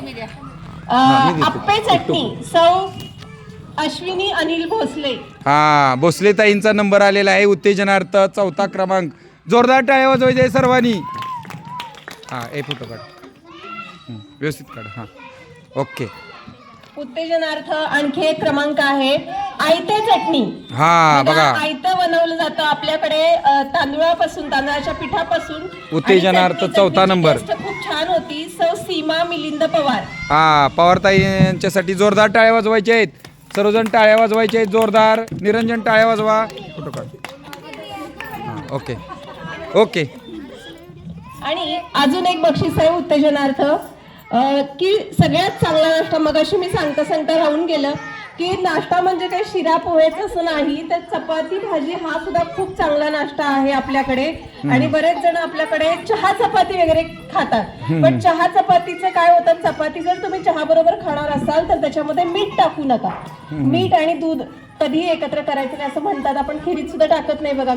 आप्पे चटणी सौ अश्विनी अनिल भोसले. हा, भोसले ताईंचा नंबर आलेला आहे उत्तेजनार्थ 4था क्रमांक. जोरदार टाळ्या वाजवायचे सर्वांनी. हा, एक फोटो काढ. व्यवस्थित काढ. हा, ओके. उत्तेजनार्थ आणखी एक क्रमांक आहे आयते चटणी. हा, बघा आयतं बनवलं जातं आपल्याकडे तांदूळापासून, तांदळाच्या पिठापासून. उत्तेजनार्थ 4था नंबर. खूप छान होती. सौ सीमा मिलिंद पवार. हा, पवार ताई यांच्यासाठी जोरदार टाळ्या वाजवायच्या आहेत. सर्वजण टाळ्या वाजवायचे आहेत जोरदार. निरंजन टाळ्या वाजवा. फोटो काढ. Okay okay. आणि अजून एक बक्षीस आहे उत्तेजनार्थ की सगळ्यात चांगला नाश्ता. मगाशी मी सांगता राहून गेलं की नाश्ता म्हणजे काही शिरा पोहेच असं नाही, तर चपाती भाजी हा सुद्धा खूप चांगला नाश्ता आहे आपल्याकडे. आणि बरेच जण आपल्याकडे चहा चपाती वगैरे खातात, पण चहा चपातीचं काय होतं, चपाती जर तुम्ही चहा बरोबर खाणार असाल तर त्याच्यामध्ये मीठ टाकू नका. मीठ आणि दूध कधीही एकत्र करायचं नाही असं म्हणतात. आपण खिरीत सुद्धा टाकत नाही बघा.